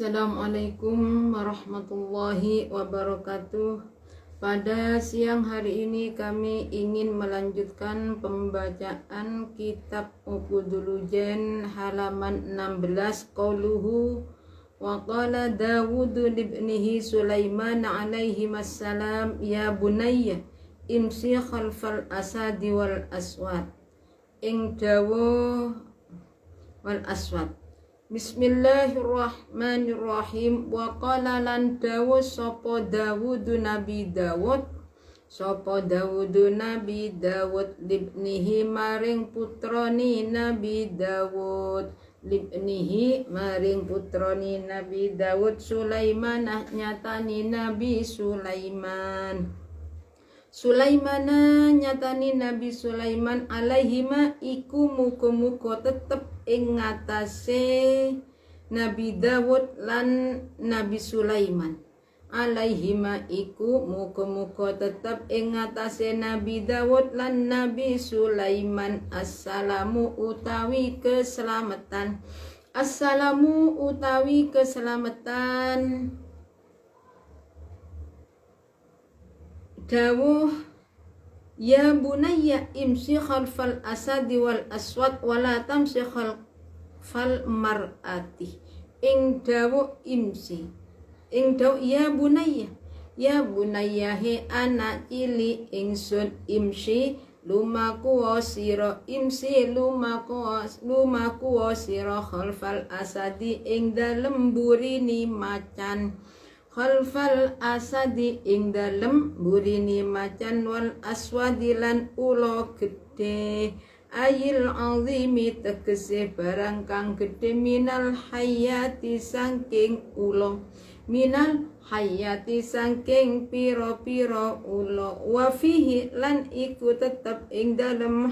Assalamualaikum warahmatullahi wabarakatuh. Pada siang hari ini kami ingin melanjutkan pembacaan kitab Uqudul halaman 16. Qauluhu wa qala Dawud libnihi Sulaiman alaihi wassalam ya bunayya imsi khalfal asadi wal aswad ing dawuh wal aswad. Bismillahirrahmanirrahim. Wa qala lan dawuh sapa Dawud Nabi Dawud libnihi maring putrani Nabi Dawud Sulaiman nyatani Nabi Sulaimana nyatani Nabi Sulaiman alaihima iku muga-muga tetep ing ngatasé Nabi Dawud lan Nabi Sulaiman. Alaihima iku muga-muga tetep ing ngatasé Nabi Dawud lan Nabi Sulaiman assalamu utawi keselamatan. Assalamu utawi keselamatan. Dawuh ya bunayya imsi khalfal asadi wal aswad wala tamsi khalfal mar'ati. Ing dawuh imsi ing dawuh ya bunayya he anak cili ingsun imsi lumaku sira khalfal asadi ing dalem burini macan. Khalfal asadi ing dalem burini macan wal aswadi lan ula gedhe ayil azimi tegese barang kang gedhe minal hayati saking ula pira-pira ula wa fihi lan iku tetep ing dalem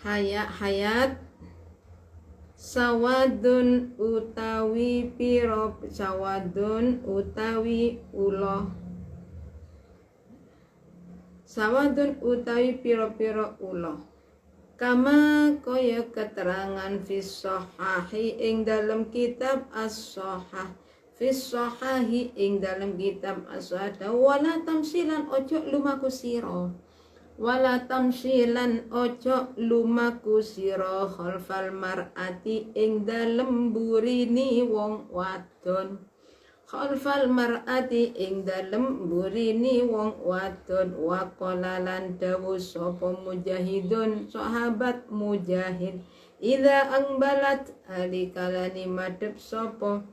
hayat hayat sawadun utawi pira-pira ula kama kaya keterangan fis sahahi ing dalam kitab as-sahah wala tamsilan ojo lumaku sira khalfal mar'ati ing dalem burini wong wadon wa qala lan dawuh sapa mujahidun sahabat mujahid idza angbalat alikalani madhep sapa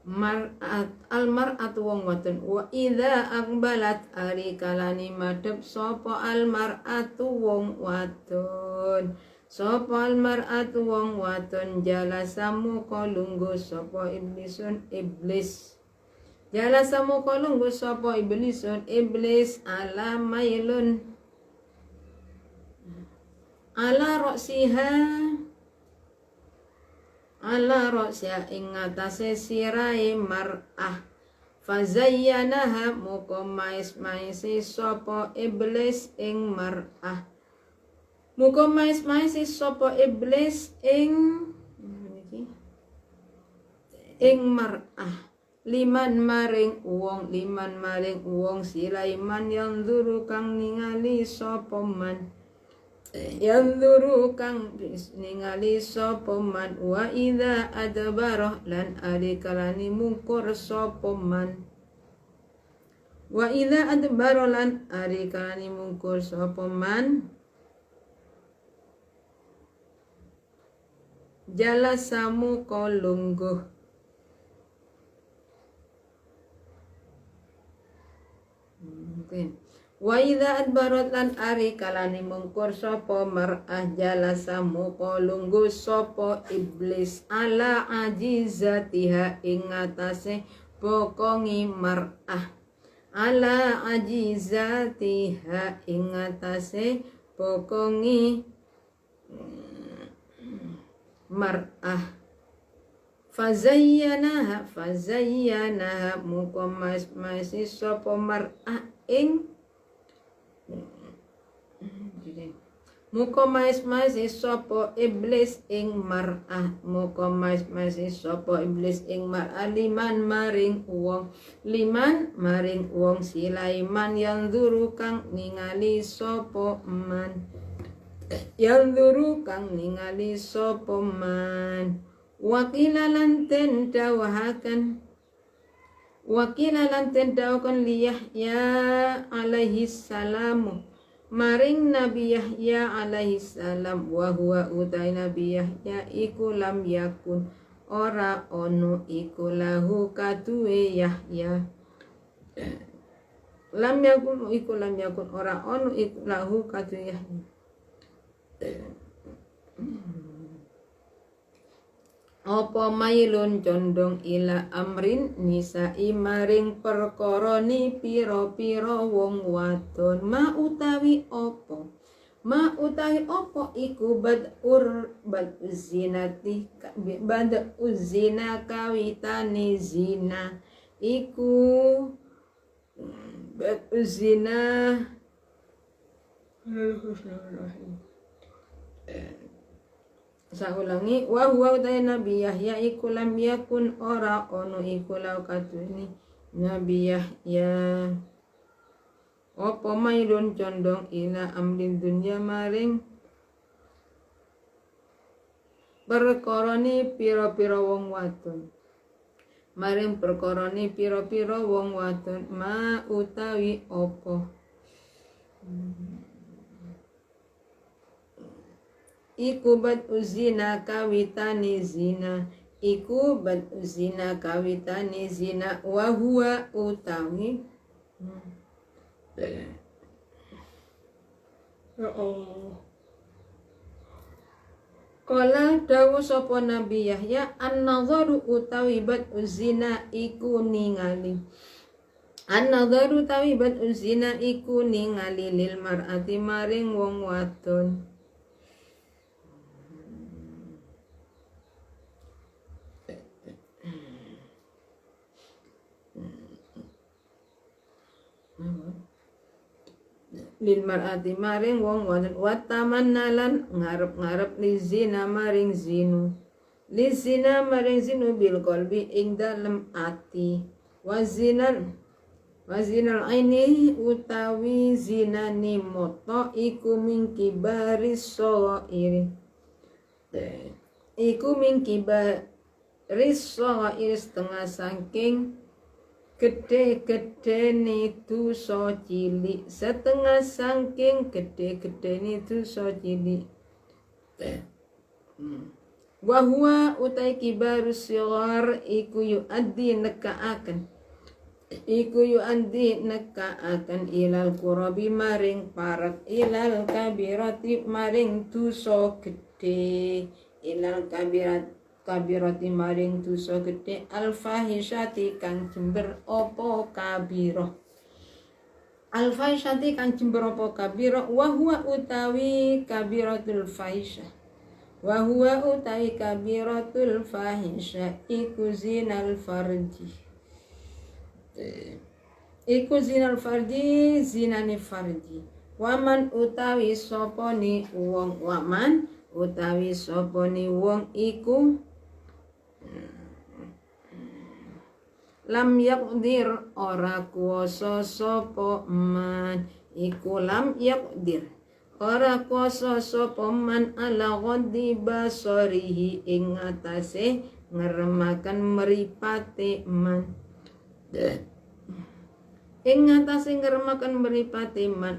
mar'at wong wadon wa idza aqbalat ari kalani madhep sapa al mar'atu wong wadon jalasamu kalungguh sapa iblis ala mailun ala rosya ing ngatasé sirahe mar'ah fazayyanaha muka mais-maisi sapa iblis ing mar'ah liman maring wong Sulaiman yang duru kang ningali sapa man wa idza adbarah lan ari kalani mungkur sapa man jalasamu kalungguh wa idza adbarat lan ari kalani mungkur sapa mar'ah jalasamu kalungguh sapa iblis ala ajizatiha ing ngatasé bokongi mar'ah fazayyanaha muka mas sapa mar'ah ing Muka mais sapa iblis ing mar'ah, muka mais sapa iblis ing mar'ah liman maring wong Sulaiman yang duru kang ningali sapa man wakila lan den dawakan li Yahya alaihi salamu maring Nabi Yahya alaihi salam wa huwa utai Nabi Yahya iku lam yakun ora ono iku lahu kaduwe Yahya lam yakun ora ono iku lahu kaduwe Yahya apa mailun condong ila amrin nisa'i maring perkoroni piro-piro wong wadon ma utawi opo iku bad'u zina kawitane zina iku bad'u zina saulangi wa huwa utai Nabi Yahya iku lam yakun ora ono iku lau kaduni Nabi Yahya apa mailun condong ila amrin dunya maring perkoroni piro-piro wong wadon ma utawi opo iku bad'u zina kawitane zina wa huwa utawi Kala dawu sapa Nabi Yahya an-nadharu utawi bad'u zina iku ningali lil mar'ati maring wong wadon lil mar'ati maring wong wadon watamannalan ngarep-ngarep li zina maring zinu bil qalbi ing dalem ati wazinal aini utawi zinani moto iku mingki baris soiri setengah saking gede-gede ni dosa cilik wa huwa utai kibarus shighar iku yuaddi nekaaken ilal qurabi maring parak ilal kabirati maring dosa gede kabirati maring dosa gede al-fahishati kang jember apa kabira wa huwa utawi kabiratul fahisyah iku zinal farji zinane farji waman utawi sopone wong iku lam yaqdir ora kuwasa sapa man ala ghaddi basarihi ing atase ngeremaken mripate man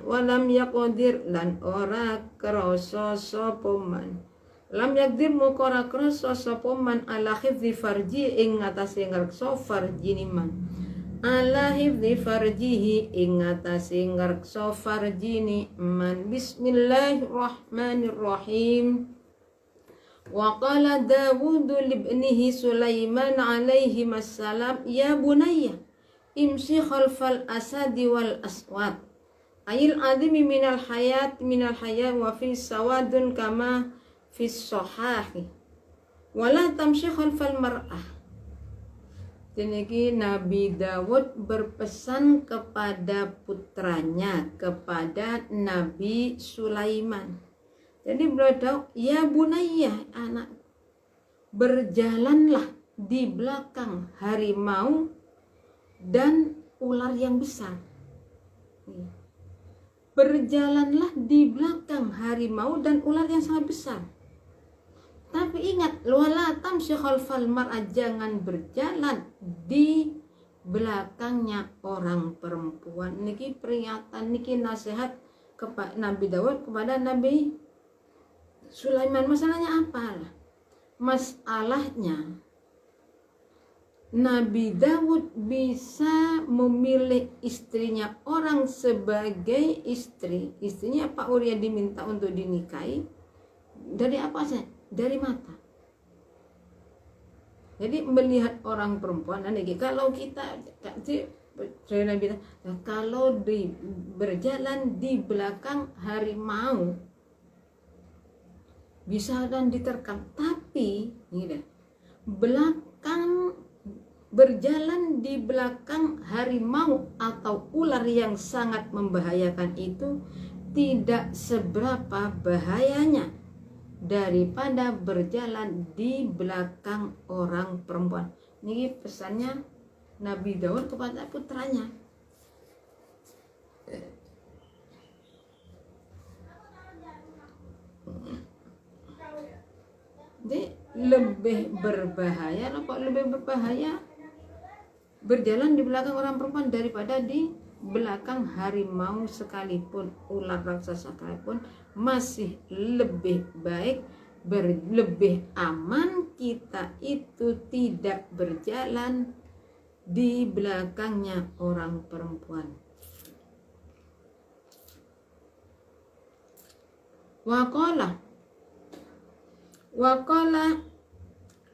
walam yaqdir lan ora krasa sapa man lam yakdir mukora krasa sapa man ala hifzi farji ing atase ngreksa farjini man bismillahirrahmanirrahim wa qala Dawud libnihi Sulaiman alaihi assalam ya bunayya imsi khalfal asadi wal aswad ayil adimi minal hayat wa fi sawadun kama fis sahahi wala tamshi khalfal mar'ah Tiniki Nabi Dawud berpesan kepada putranya, kepada Nabi Sulaiman. Jadi beliau tahu, ya bunayya, anak, berjalanlah di belakang harimau dan ular yang besar. Berjalanlah di belakang harimau dan ular yang sangat besar. Tapi ingat, wala tamshi khalfal mar'a, jangan berjalan di belakangnya orang perempuan. Niki peringatan, niki nasihat kepada Nabi Dawud kepada Nabi Sulaiman. Masalahnya apa? Masalahnya Nabi Dawud bisa memilih istrinya orang sebagai istri. Istrinya Pak Uria diminta untuk dinikahi dari apa sih? Dari mata. Jadi melihat orang perempuan, kalau kita kalau berjalan di belakang harimau bisa dan diterkam, tapi berjalan di belakang harimau atau ular yang sangat membahayakan itu tidak seberapa bahayanya daripada berjalan di belakang orang perempuan. Ini pesannya Nabi Daud kepada putranya. Jadi lebih berbahaya, berjalan di belakang orang perempuan daripada di belakang harimau sekalipun, ular raksasa sekalipun, masih lebih baik, lebih aman kita itu tidak berjalan di belakangnya orang perempuan. Waqala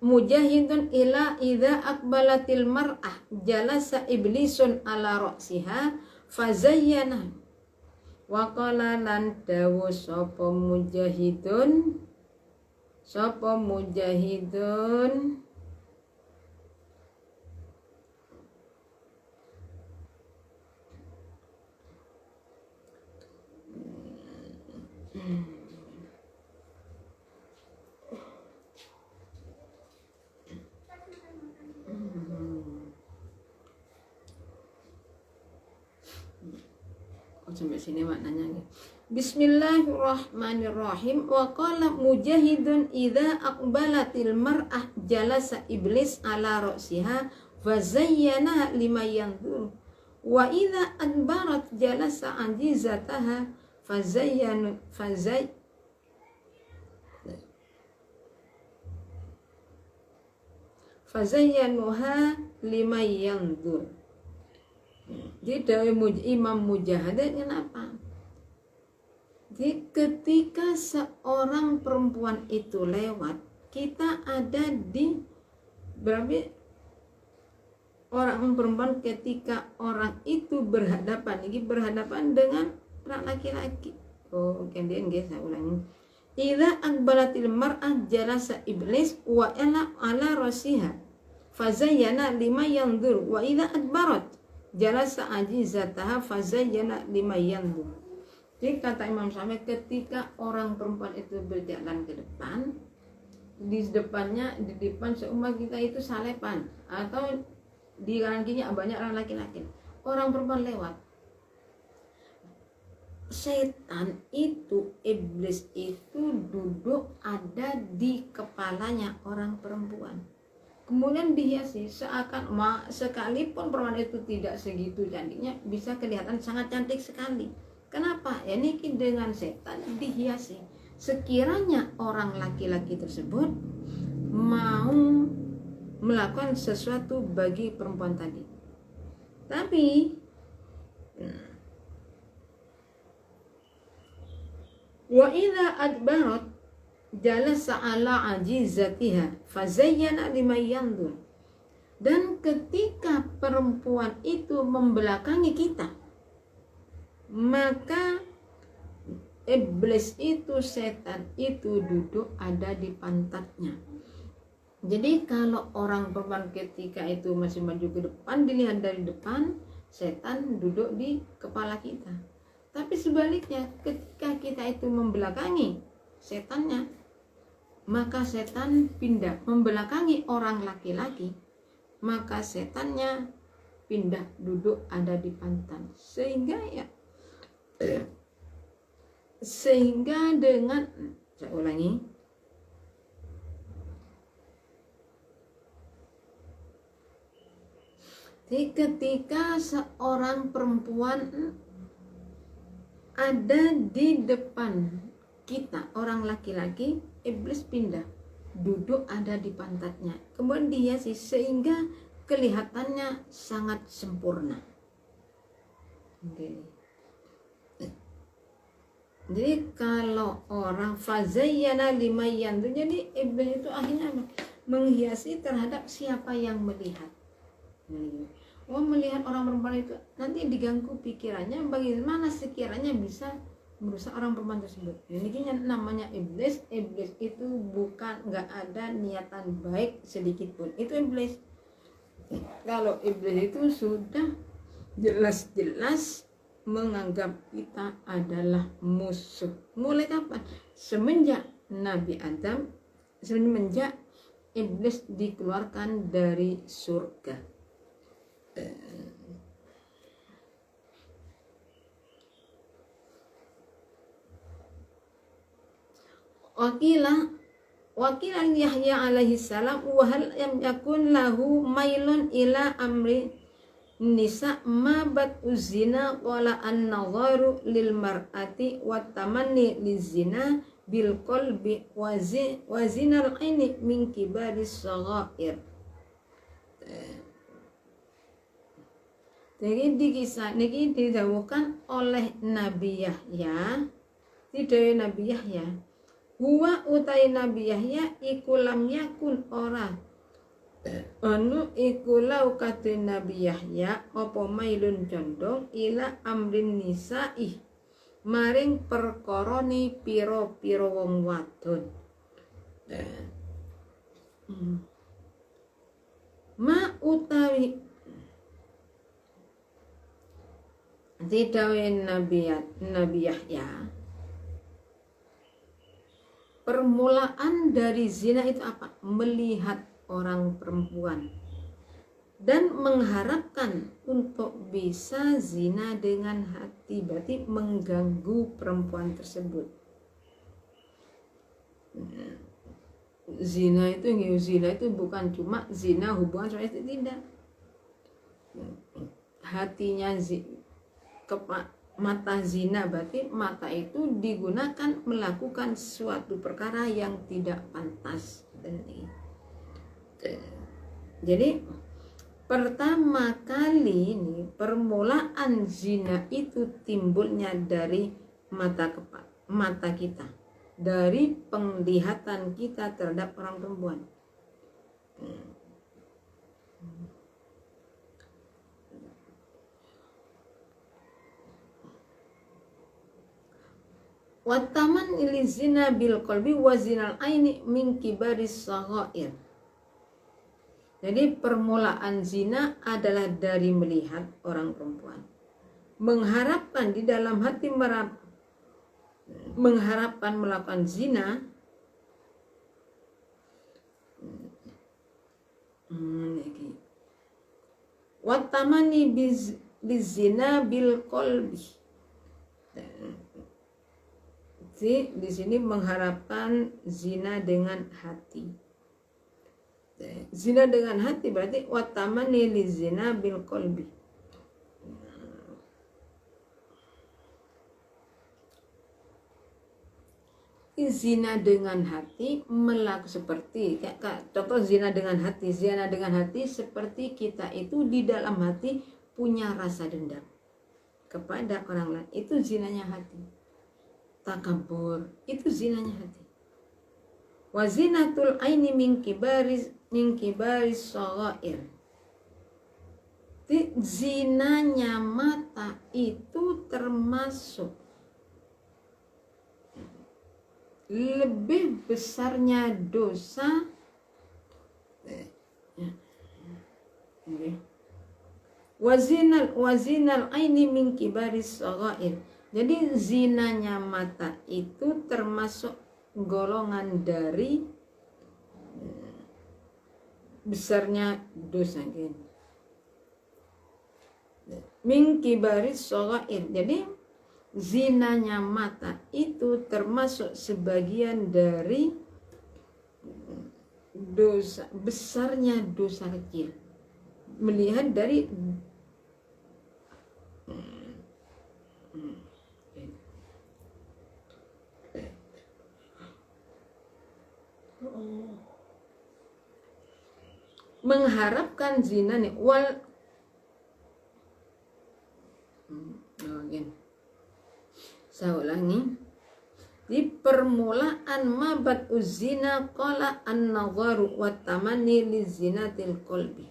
Mujahidun ila idza aqbalatil mar'ah jalasa iblisun ala ra'siha fazayyana. Wa qala lan dawu sapa mujahidun sampai sini maknanya. Bismillahirrahmanirrahim. Wa qala mujahidun idza aqbalatil mar'ah jalasa iblis ala ra'siha wa zayyana lima yanzur wa idza adbarat jalasa ajizataha fazayyanuha lima yanzur. Jadi dari Imam Mujahid kenapa? Jadi ketika seorang perempuan itu lewat, kita ada di berarti orang perempuan ketika orang itu berhadapan dengan laki-laki. Kemudian saya ulangi. Idza aqbalatil mar'ah jalasa iblis wa ala rasiha fazayyana lima yanzur wa idza adbarat jalasa ajizataha fazayyana lima yanzur. Jadi kata Imam Syafi'i, ketika orang perempuan itu berjalan ke depan, di depan seumat kita itu salepan, atau di kanan kiri banyak orang laki-laki, orang perempuan lewat, setan itu, iblis itu duduk ada di kepalanya orang perempuan. Kemudian dihiasi sekalipun perempuan itu tidak segitu cantiknya, bisa kelihatan sangat cantik sekali. Kenapa? Ya ini dengan setan dihiasi. Sekiranya orang laki-laki tersebut mau melakukan sesuatu bagi perempuan tadi, tapi wa idza adbarat jalasa ala ajizatiha fazayyana lima yanzur. Dan ketika perempuan itu membelakangi kita, maka iblis itu, setan itu duduk ada di pantatnya. Jadi kalau orang perempuan ketika itu masih maju ke depan, dilihat dari depan, setan duduk di kepala kita. Tapi sebaliknya, ketika kita itu membelakangi setannya, maka setan pindah membelakangi orang laki-laki, maka setannya pindah duduk ada di pantat. Sehingga dengan, saya ulangi, ketika seorang perempuan ada di depan kita, orang laki-laki, iblis pindah duduk ada di pantatnya, kemudian dihiasi sehingga kelihatannya sangat sempurna. Jadi kalau orang fazayyana limayyan, jadi iblis itu akhirnya menghiasi terhadap siapa yang melihat. Melihat orang perempuan itu nanti diganggu pikirannya, bagaimana sekiranya bisa merusak orang perempuan tersebut. Ini namanya iblis. Iblis itu bukan, nggak ada niatan baik sedikit pun, itu iblis. Kalau iblis itu sudah jelas-jelas menganggap kita adalah musuh. Mulai kapan? Semenjak Nabi Adam, semenjak iblis dikeluarkan dari surga. Wakilan Yahya alaihi salam, wa hal yakun lahu mailun ila amri nisa ma bat uzina wala an-nadharu lil mar'ati wa tamanni lizina bil qalbi wa zinal aini min kibaris saghair. Jadi dikisah niki didhawuhkan oleh Nabi Yahya, tidak Nabi Yahya. Huwa utai Nabi Yahya iku lam yakun ora iku lau kate Nabi Yahya apa mailun condong ila amrin nisa'i maring perkoroni piro-piro wong wadon. Ma utawi didawin Nabi Yahya, permulaan dari zina itu apa? Melihat orang perempuan dan mengharapkan untuk bisa zina dengan hati, berarti mengganggu perempuan tersebut. Zina itu bukan cuma zina hubungan suami istri, tidak. Hatinya mata zina, berarti mata itu digunakan melakukan suatu perkara yang tidak pantas. Jadi pertama kali ini permulaan zina itu timbulnya dari mata kita, dari penglihatan kita terhadap orang perempuan. Wataman ilizina bil qalbi wa zinal aini min kibaris saghair. Jadi permulaan zina adalah dari melihat orang perempuan, mengharapkan di dalam hati mengharapkan melakukan zina. Watamani bizina bil qalbi. Di sini mengharapkan zina dengan hati. Zina dengan hati berarti watamani lizina bil qalbi. Zina dengan hati seperti contoh zina dengan hati seperti kita itu di dalam hati punya rasa dendam kepada orang lain, itu zinanya hati. Takabur itu zinanya hati. Wa zinatul aini min kibaris saghair. Zinanya mata itu termasuk lebih besarnya dosa Okay. Wazinal aini min kibaris shaghair. Jadi zinanya mata itu termasuk golongan dari besarnya dosa. Min kibaris shaghair. Jadi zinanya mata itu termasuk sebagian dari dosa, besarnya dosa kecil. Melihat dari mengharapkan zina nih saya ulangi. Di permulaan mabat uzina qala an-nadharu wa tamanni li zinatil qalbi.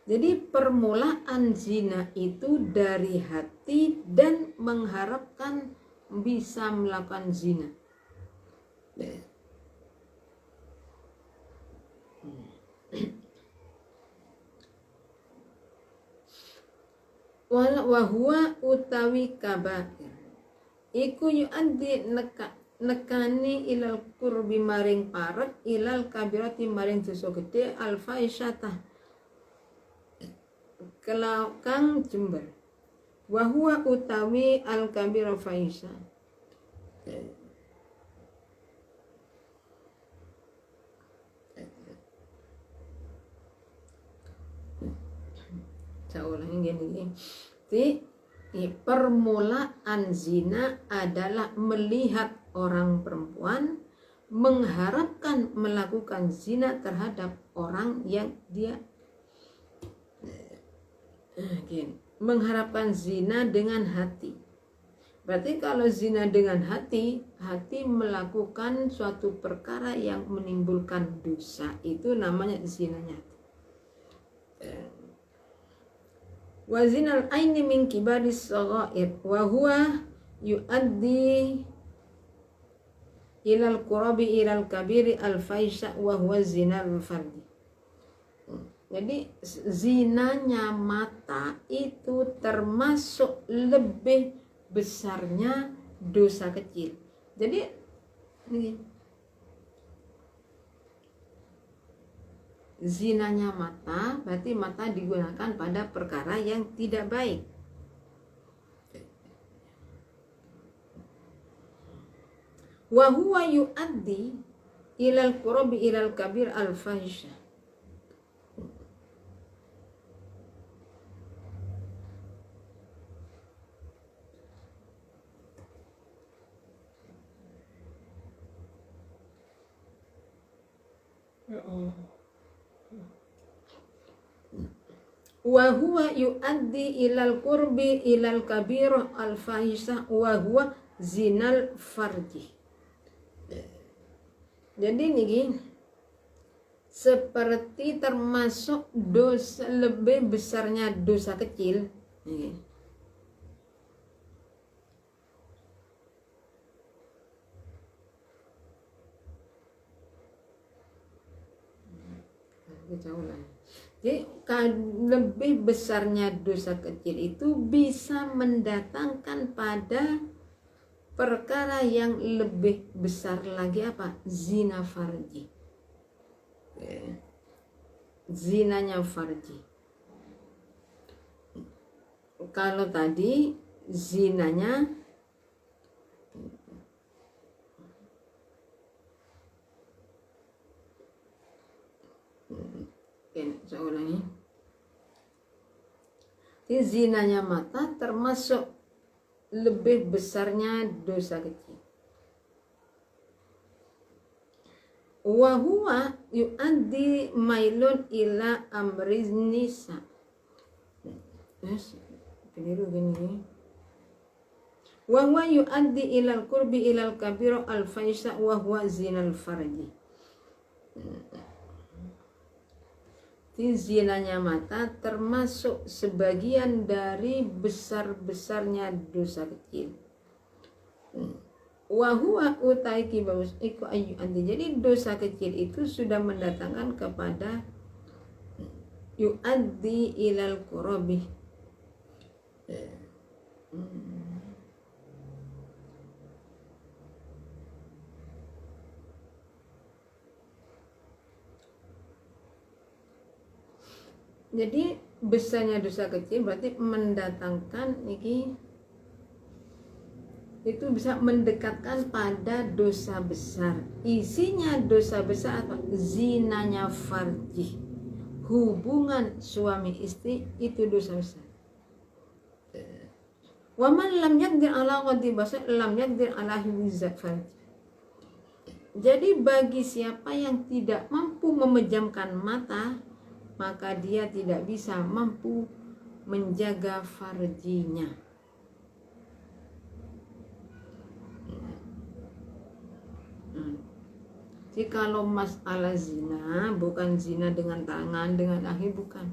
Jadi permulaan zina itu dari hati dan mengharapkan bisa melakukan zina. Wa huwa utawi kabair iku yu'addi nekani ilal qurbi maring parek ilal kabirati maring dosa gede al faisyatah kelakang jember. Wa huwa utawi al kabira faisya saya ulangi gini. Permulaan zina adalah melihat orang perempuan mengharapkan melakukan zina terhadap orang yang dia mengharapkan zina dengan hati. Berarti kalau zina dengan hati melakukan suatu perkara yang menimbulkan dosa, itu namanya zinanya. Wa zinal aini min kibaris shaghair wa huwa yuaddi ilal qurabi ilal kabiri al faisha wa huwa zinal fardi. Jadi zinanya mata itu termasuk lebih besarnya dosa kecil. Jadi ini zinanya mata, berarti mata digunakan pada perkara yang tidak baik. Wa huwa yuaddi ilal qurbi ilal kabir al fahisha. Wa huwa yuaddi ilal qurbi ilal kabirah al fahisah wa huwa zinal farji. Jadi nih seperti termasuk dosa lebih besarnya dosa kecil nih. Jadi lebih besarnya dosa kecil itu bisa mendatangkan pada perkara yang lebih besar lagi apa? Zina farji. Zinanya farji. Kalau tadi zinanya saya ulangi. Jadi zinanya mata termasuk lebih besarnya dosa kecil. Wa huwa yuaddi mailun ila amriz nisa. Keliru gini. Wa huwa yuaddi ilal qurbi ilal kabira al faisha wa huwa zinal farji. Zinanya mata termasuk sebagian dari besar-besarnya dosa kecil. Wa huwa utaiki baus iku ayu anti. Jadi dosa kecil itu sudah mendatangkan kepada yuaddi ilal qurabi. Jadi besarnya dosa kecil berarti mendatangkan itu bisa mendekatkan pada dosa besar. Isinya dosa besar apa? Zinanya farji, hubungan suami istri itu dosa besar. Waman lam yaqdir ala qadri basar lam yaqdir ala hifdzat farji. Jadi bagi siapa yang tidak mampu memejamkan mata, maka dia tidak bisa mampu menjaga farjinya. Jadi kalau masalah zina, bukan zina dengan tangan, dengan kaki, bukan.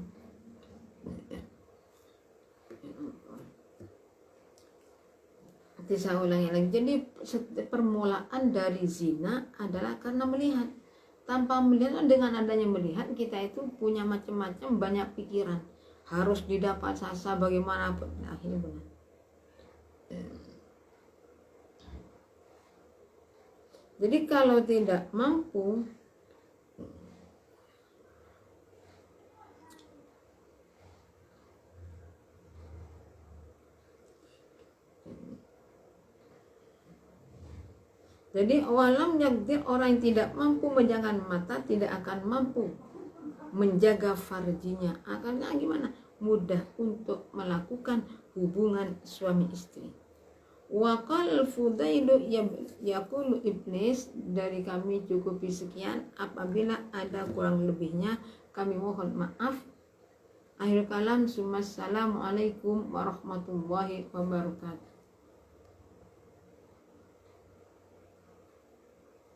Nanti saya ulangi lagi. Jadi permulaan dari zina adalah karena melihat. Tanpa melihat, dengan adanya melihat, kita itu punya macam-macam banyak pikiran. Harus didapat sasa bagaimanapun. Akhirnya benar. Jadi kalau tidak mampu, jadi walam yakdir, orang yang tidak mampu menjaga mata tidak akan mampu menjaga farjinya. Akhirnya gimana? Mudah untuk melakukan hubungan suami istri. Waqal Fudailu yaqulu iblis, dari kami cukupi sekian. Apabila ada kurang lebihnya kami mohon maaf. Akhir kalam, assalamualaikum warahmatullahi wabarakatuh.